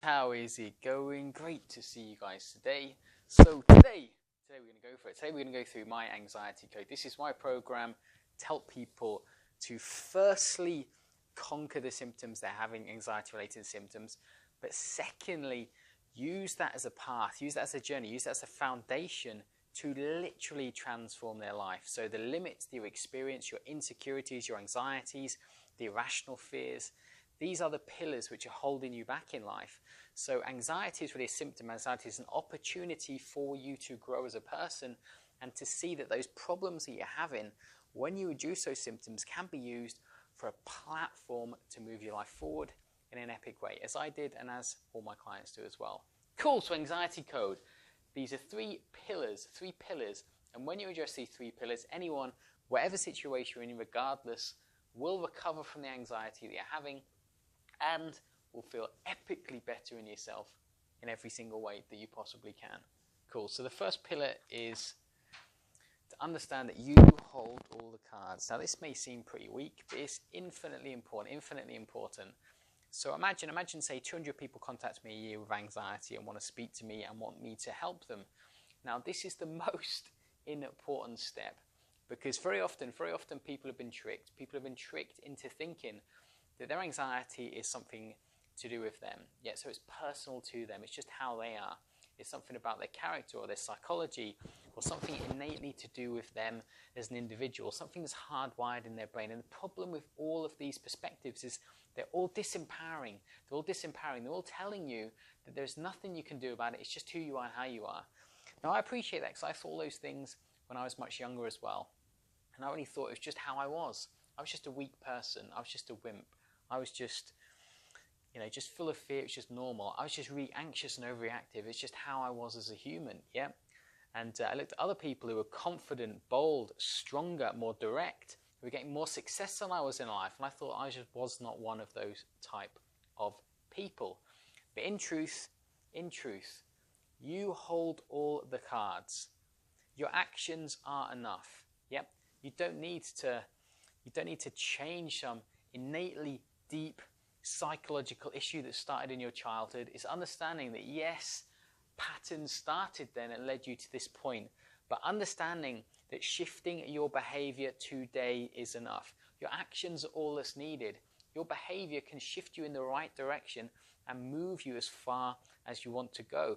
How is it going? Great to see you guys today. So today we're going to go for it. Today we're going to go through my anxiety code. This is my program to help people to firstly conquer the symptoms they're having, anxiety-related symptoms, but secondly, use that as a path, use that as a journey, use that as a foundation to literally transform their life. So the limits that you experience, your insecurities, your anxieties, the irrational fears, these are the pillars which are holding you back in life. So anxiety is really a symptom. Anxiety is an opportunity for you to grow as a person and to see that those problems that you're having, when you reduce those symptoms, can be used for a platform to move your life forward in an epic way, as I did and as all my clients do as well. Cool, so anxiety code. These are three pillars, and when you address these three pillars, anyone, whatever situation you're in, regardless, will recover from the anxiety that you're having and will feel epically better in yourself in every single way that you possibly can. Cool, so the first pillar is to understand that you hold all the cards. Now this may seem pretty weak, but it's infinitely important. So imagine say 200 people contact me a year with anxiety and want to speak to me and want me to help them. Now this is the most important step, because very often people have been tricked. People have been tricked into thinking that their anxiety is something to do with them. Yeah, so it's personal to them. It's just how they are. It's something about their character or their psychology or something innately to do with them as an individual, something that's hardwired in their brain. And the problem with all of these perspectives is they're all disempowering. They're all telling you that there's nothing you can do about it. It's just who you are and how you are. Now, I appreciate that because I saw those things when I was much younger as well. And I really thought it was just how I was. I was just a weak person. I was just a wimp. I was just full of fear. It's just normal. I was just really anxious and overreactive. It's just how I was as a human, yeah? And I looked at other people who were confident, bold, stronger, more direct, who were getting more success than I was in life. And I thought I just was not one of those type of people. But in truth, you hold all the cards. Your actions are enough, yep? You don't need to change some innately deep psychological issue that started in your childhood. It's understanding that yes, patterns started then and led you to this point, but understanding that shifting your behavior today is enough. Your actions are all that's needed. Your behavior can shift you in the right direction and move you as far as you want to go.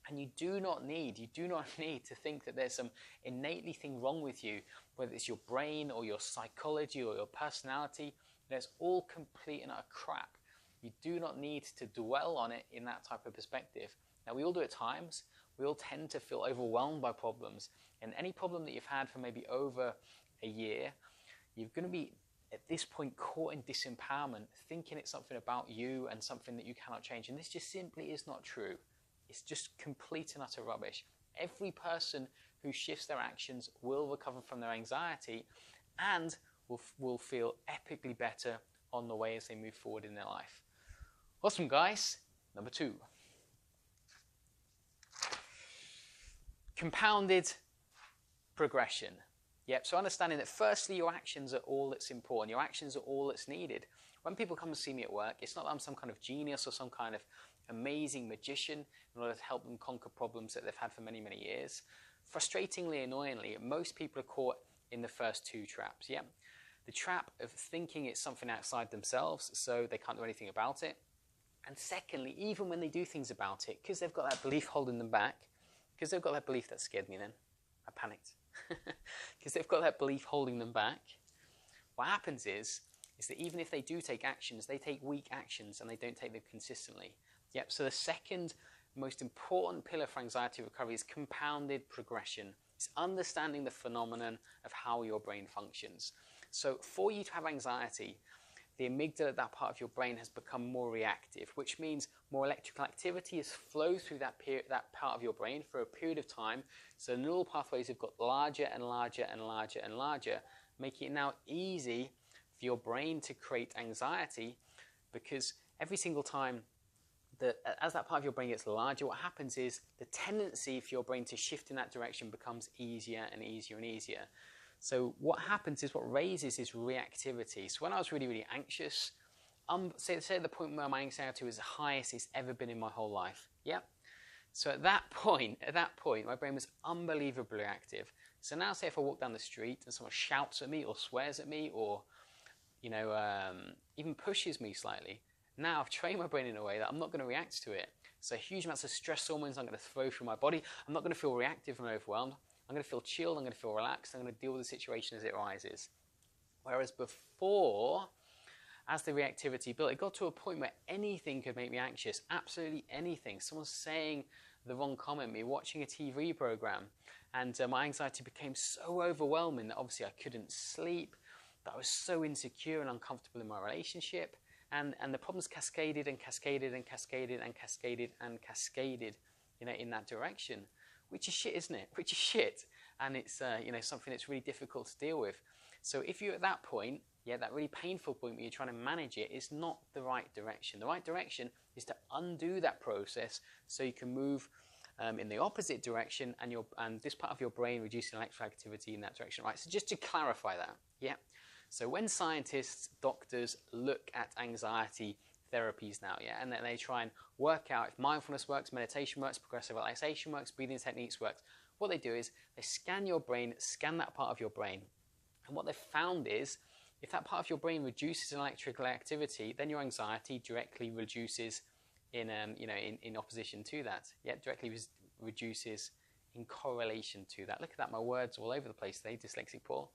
And you do not need to think that there's some innately thing wrong with you, whether it's your brain or your psychology or your personality. That's all complete and utter crap. You do not need to dwell on it in that type of perspective. Now, we all do at times. We all tend to feel overwhelmed by problems. And any problem that you've had for maybe over a year, you're going to be, at this point, caught in disempowerment, thinking it's something about you and something that you cannot change. And this just simply is not true. It's just complete and utter rubbish. Every person who shifts their actions will recover from their anxiety and will feel epically better on the way as they move forward in their life. Awesome, guys. Number 2. Compounded progression. Yep, so understanding that firstly your actions are all that's important. Your actions are all that's needed. When people come and see me at work, it's not that I'm some kind of genius or some kind of amazing magician in order to help them conquer problems that they've had for many, many years. Frustratingly, annoyingly, most people are caught in the first 2 traps. Yeah, the trap of thinking it's something outside themselves, so they can't do anything about it. And secondly, even when they do things about it, because they've got that belief holding them back, because they've got that belief that scared me then, I panicked, because they've got that belief holding them back, what happens is that even if they do take actions, they take weak actions and they don't take them consistently. Yep, so the second most important pillar for anxiety recovery is compounded progression. It's understanding the phenomenon of how your brain functions. So for you to have anxiety, the amygdala, that part of your brain, has become more reactive, which means more electrical activity has flowed through that part of your brain for a period of time. So neural pathways have got larger and larger and larger and larger, making it now easy for your brain to create anxiety, because every single time as that part of your brain gets larger, what happens is the tendency for your brain to shift in that direction becomes easier and easier and easier. So what happens is what raises is reactivity. So when I was really, really anxious, say at the point where my anxiety was the highest it's ever been in my whole life. Yep. So at that point, my brain was unbelievably active. So now say if I walk down the street and someone shouts at me or swears at me or, even pushes me slightly, now I've trained my brain in a way that I'm not going to react to it. So huge amounts of stress hormones I'm going to throw through my body. I'm not going to feel reactive and overwhelmed. I'm going to feel chilled. I'm going to feel relaxed. I'm going to deal with the situation as it arises. Whereas before, as the reactivity built, it got to a point where anything could make me anxious. Absolutely anything. Someone saying the wrong comment, me watching a TV program, and my anxiety became so overwhelming that obviously I couldn't sleep, that I was so insecure and uncomfortable in my relationship, and the problems cascaded and cascaded and cascaded and cascaded and cascaded, in that direction, which is shit, isn't it? Which is shit, and it's something that's really difficult to deal with. So if you're at that point, that really painful point where you're trying to manage it, is not the right direction. The right direction is to undo that process so you can move in the opposite direction, and this part of your brain reducing electrical activity in that direction. Right. So just to clarify that, So when scientists, doctors look at anxiety therapies now, and then they try and work out if mindfulness works, meditation works, progressive relaxation works, breathing techniques works, what they do is they scan your brain, scan that part of your brain, and what they've found is if that part of your brain reduces in electrical activity, then your anxiety directly reduces in opposition to that. Directly reduces in correlation to that. Look at that, my words all over the place today, dyslexic Paul.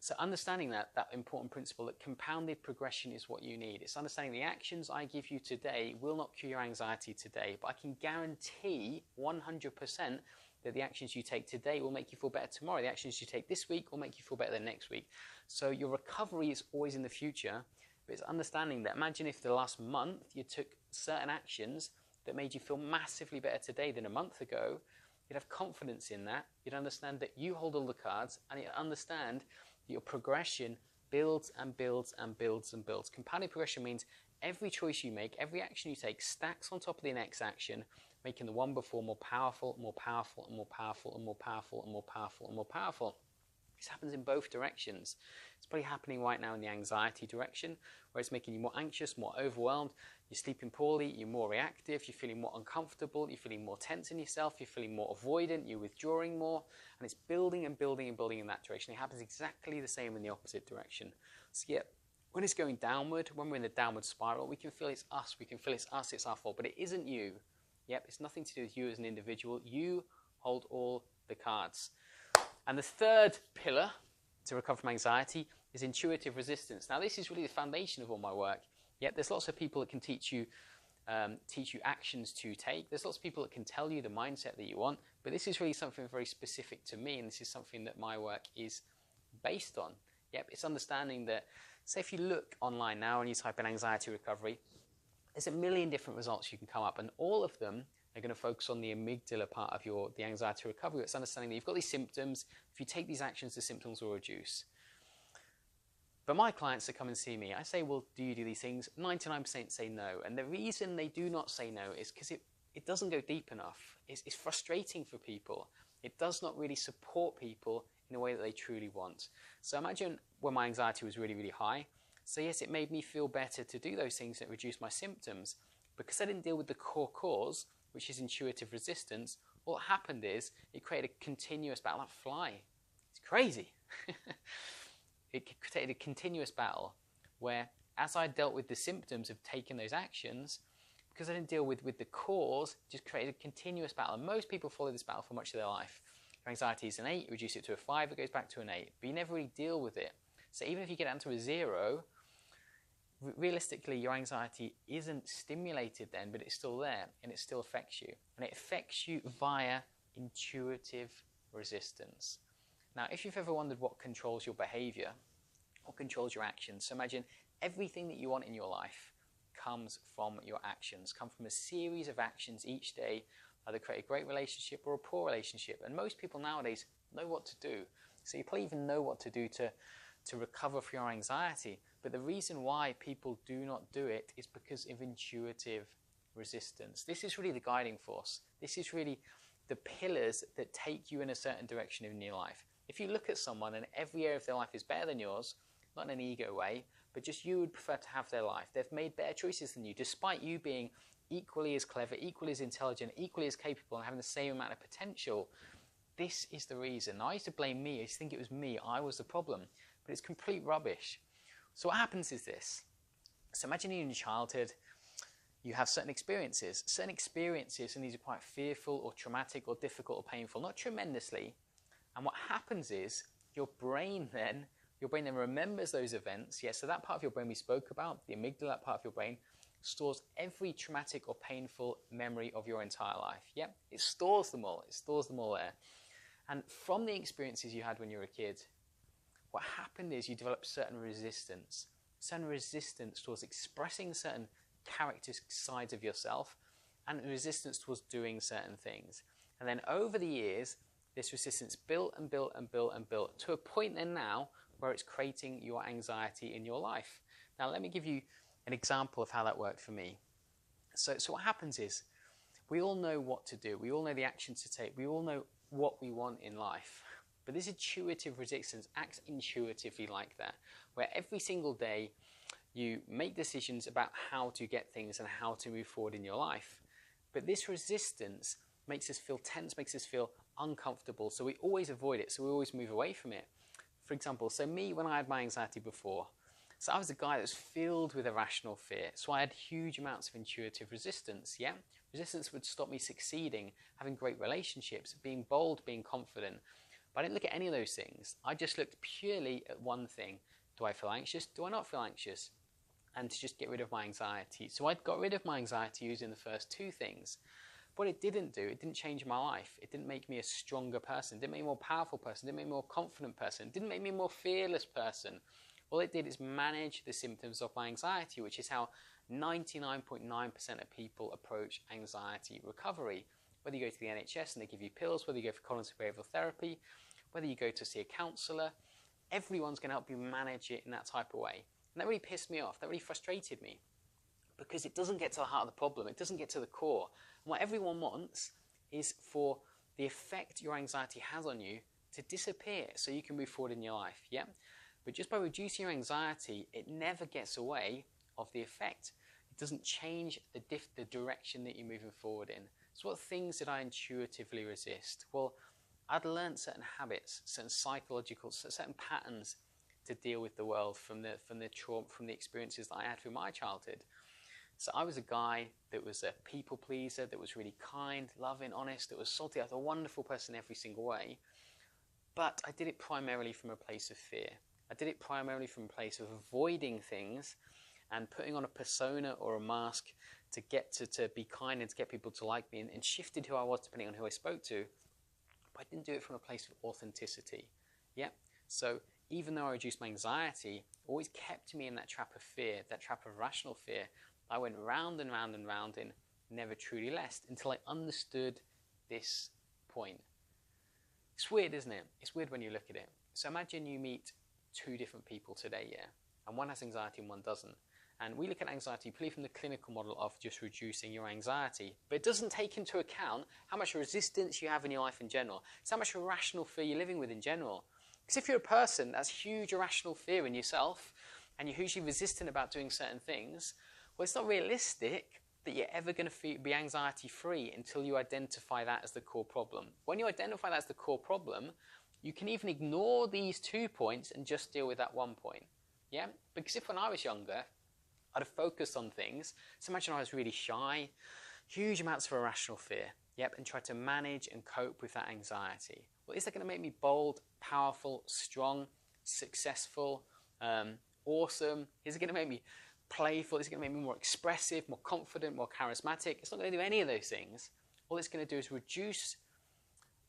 So understanding that important principle that compounded progression is what you need. It's understanding the actions I give you today will not cure your anxiety today, but I can guarantee 100% that the actions you take today will make you feel better tomorrow. The actions you take this week will make you feel better the next week. So your recovery is always in the future, but it's understanding that. Imagine if the last month you took certain actions that made you feel massively better today than a month ago. You'd have confidence in that. You'd understand that you hold all the cards, and you'd understand that your progression builds and builds and builds and builds. Compounded progression means every choice you make, every action you take stacks on top of the next action, making the one before more powerful, more powerful, and more powerful, and more powerful, and more powerful, and more powerful. This happens in both directions. It's probably happening right now in the anxiety direction, where it's making you more anxious, more overwhelmed. You're sleeping poorly, you're more reactive, you're feeling more uncomfortable, you're feeling more tense in yourself, you're feeling more avoidant, you're withdrawing more, and it's building and building and building in that direction. It happens exactly the same in the opposite direction. So when it's going downward, when we're in the downward spiral, we can feel it's us, it's our fault, but it isn't you. It's nothing to do with you as an individual. You hold all the cards. And the third pillar to recover from anxiety is intuitive resistance. Now, this is really the foundation of all my work. There's lots of people that can teach you actions to take. There's lots of people that can tell you the mindset that you want, but this is really something very specific to me, and this is something that my work is based on. It's understanding that, say if you look online now and you type in anxiety recovery, there's a million different results you can come up, and all of them are going to focus on the amygdala part of the anxiety recovery. It's understanding that you've got these symptoms. If you take these actions, the symptoms will reduce. But my clients that come and see me, I say, well, do you do these things? 99% say no. And the reason they do not say no is because it doesn't go deep enough. It's frustrating for people. It does not really support people in a way that they truly want. So imagine when my anxiety was really, really high. So yes, it made me feel better to do those things that reduce my symptoms. Because I didn't deal with the core cause, which is intuitive resistance, what happened is it created a continuous battle. That fly, it's crazy. It created a continuous battle where, as I dealt with the symptoms of taking those actions, because I didn't deal with the cause, it just created a continuous battle. And most people follow this battle for much of their life. If anxiety is an 8, you reduce it to a 5, it goes back to an 8. But you never really deal with it. So even if you get down to a 0, realistically, your anxiety isn't stimulated then, but it's still there, and it still affects you. And it affects you via intuitive resistance. Now, if you've ever wondered what controls your behavior, what controls your actions, so imagine everything that you want in your life comes from your actions, come from a series of actions each day, either create a great relationship or a poor relationship. And most people nowadays know what to do. So you probably even know what to do to recover from your anxiety. But the reason why people do not do it is because of intuitive resistance. This is really the guiding force. This is really the pillars that take you in a certain direction in your life. If you look at someone and every area of their life is better than yours, not in an ego way, but just you would prefer to have their life. They've made better choices than you, despite you being equally as clever, equally as intelligent, equally as capable, and having the same amount of potential. This is the reason. I used to blame me. I used to think it was me. I was the problem. But it's complete rubbish. So what happens is this. So imagine in your childhood, you have certain experiences. Certain experiences, and these are quite fearful or traumatic or difficult or painful, not tremendously. And what happens is your brain then remembers those events. Yeah, so that part of your brain we spoke about, the amygdala, that part of your brain, stores every traumatic or painful memory of your entire life. Yeah, it stores them all. It stores them all there. And from the experiences you had when you were a kid, what happened is you developed certain resistance. Certain resistance towards expressing certain character sides of yourself and resistance towards doing certain things. And then over the years, this resistance built and built and built and built to a point then now where it's creating your anxiety in your life. Now, let me give you an example of how that worked for me. So what happens is we all know what to do. We all know the actions to take. We all know what we want in life. But this intuitive resistance acts intuitively like that, where every single day you make decisions about how to get things and how to move forward in your life. But this resistance makes us feel tense, makes us feel uncomfortable, so we always avoid it, so we always move away from it. For example, so me, when I had my anxiety before, so I was a guy that was filled with irrational fear, so I had huge amounts of intuitive resistance, yeah? Resistance would stop me succeeding, having great relationships, being bold, being confident. But I didn't look at any of those things. I just looked purely at one thing. Do I feel anxious? Do I not feel anxious? And to just get rid of my anxiety. So I got rid of my anxiety using the first two things. What it didn't do, it didn't change my life. It didn't make me a stronger person. It didn't make me a more powerful person. It didn't make me a more confident person. It didn't make me a more fearless person. All it did is manage the symptoms of my anxiety, which is how 99.9% of people approach anxiety recovery. Whether you go to the NHS and they give you pills, whether you go for cognitive behavioural therapy, whether you go to see a counsellor, everyone's going to help you manage it in that type of way. And that really pissed me off. That really frustrated me. Because it doesn't get to the heart of the problem. It doesn't get to the core. And what everyone wants is for the effect your anxiety has on you to disappear so you can move forward in your life. Yeah? But just by reducing your anxiety, it never gets away of the effect. It doesn't change the direction that you're moving forward in. So what things did I intuitively resist? Well, I'd learned certain habits, certain psychological, certain patterns to deal with the world from the trauma, from the experiences that I had through my childhood. So I was a guy that was a people pleaser, that was really kind, loving, honest, that was salty. I was a wonderful person every single way. But I did it primarily from a place of fear. I did it primarily from a place of avoiding things and putting on a persona or a mask to get to be kind and to get people to like me, and shifted who I was depending on who I spoke to. But I didn't do it from a place of authenticity. Yeah. So even though I reduced my anxiety, it always kept me in that trap of fear, that trap of rational fear. I went round and round and round and never truly left until I understood this point. It's weird, isn't it? It's weird when you look at it. So imagine you meet two different people today, yeah? And one has anxiety and one doesn't. And we look at anxiety purely from the clinical model of just reducing your anxiety. But it doesn't take into account how much resistance you have in your life in general. It's how much irrational fear you're living with in general. Because if you're a person that's huge irrational fear in yourself, and you're hugely resistant about doing certain things, well, it's not realistic that you're ever going to be anxiety-free until you identify that as the core problem. When you identify that as the core problem, you can even ignore these 2 points and just deal with that 1 point. Yeah? Because if when I was younger, I'd have focused on things, so imagine I was really shy, huge amounts of irrational fear, yep, and tried to manage and cope with that anxiety. Well, is that going to make me bold, powerful, strong, successful, awesome? Is it going to make me playful? Is it going to make me more expressive, more confident, more charismatic? It's not going to do any of those things. All it's going to do is reduce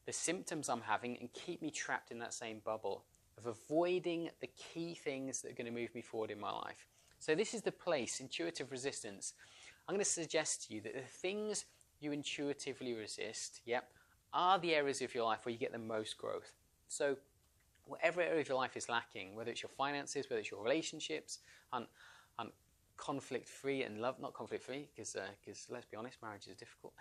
the symptoms I'm having and keep me trapped in that same bubble of avoiding the key things that are going to move me forward in my life. So this is the place, intuitive resistance. I'm going to suggest to you that the things you intuitively resist, yep, are the areas of your life where you get the most growth. So whatever area of your life is lacking, whether it's your finances, whether it's your relationships, conflict-free and love, not conflict-free, because let's be honest, marriage is difficult,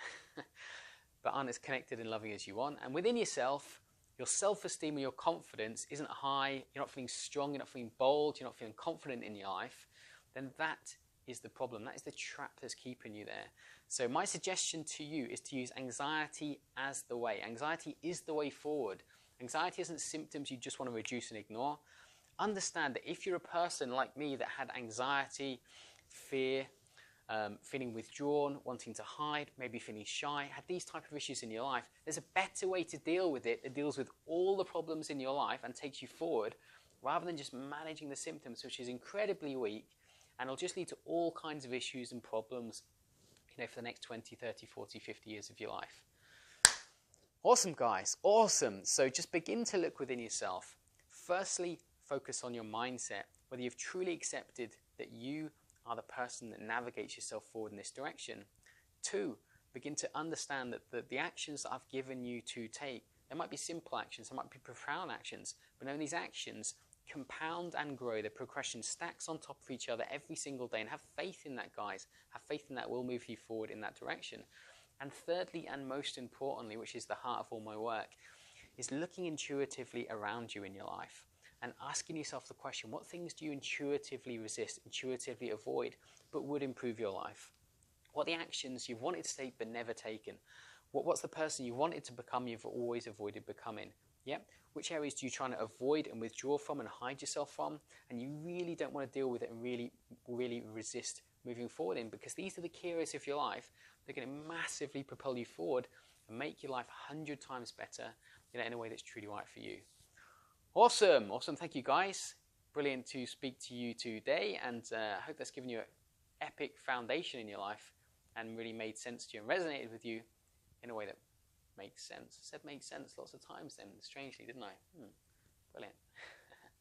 but aren't as connected and loving as you want. And within yourself, your self-esteem or your confidence isn't high, you're not feeling strong, you're not feeling bold, you're not feeling confident in your life, then that is the problem. That is the trap that's keeping you there. So my suggestion to you is to use anxiety as the way. Anxiety is the way forward. Anxiety isn't symptoms you just want to reduce and ignore. Understand that if you're a person like me that had anxiety, fear, feeling withdrawn, wanting to hide, maybe feeling shy, had these type of issues in your life, there's a better way to deal with it that deals with all the problems in your life and takes you forward, rather than just managing the symptoms, which is incredibly weak, and it'll just lead to all kinds of issues and problems, for the next 20, 30, 40, 50 years of your life. Awesome, guys. Awesome. So just begin to look within yourself. Firstly, focus on your mindset, whether you've truly accepted that you are the person that navigates yourself forward in this direction. 2, begin to understand that the actions that I've given you to take, there might be simple actions, there might be profound actions, but knowing these actions compound and grow. The progression stacks on top of each other every single day, and have faith in that, guys. Have faith in that will move you forward in that direction. And thirdly, and most importantly, which is the heart of all my work, is looking intuitively around you in your life and asking yourself the question, what things do you intuitively resist, intuitively avoid, but would improve your life? What are the actions you've wanted to take but never taken? What's the person you wanted to become you've always avoided becoming? Yep. Which areas do you try to avoid and withdraw from and hide yourself from, and you really don't want to deal with it and really resist moving forward in? Because these are the key areas of your life that are going to massively propel you forward and make your life 100 times better, in a way that's truly right for you. Awesome. Thank you, guys. Brilliant to speak to you today, and I hope that's given you an epic foundation in your life and really made sense to you and resonated with you in a way that makes sense. I said makes sense lots of times then, strangely, didn't I? Brilliant.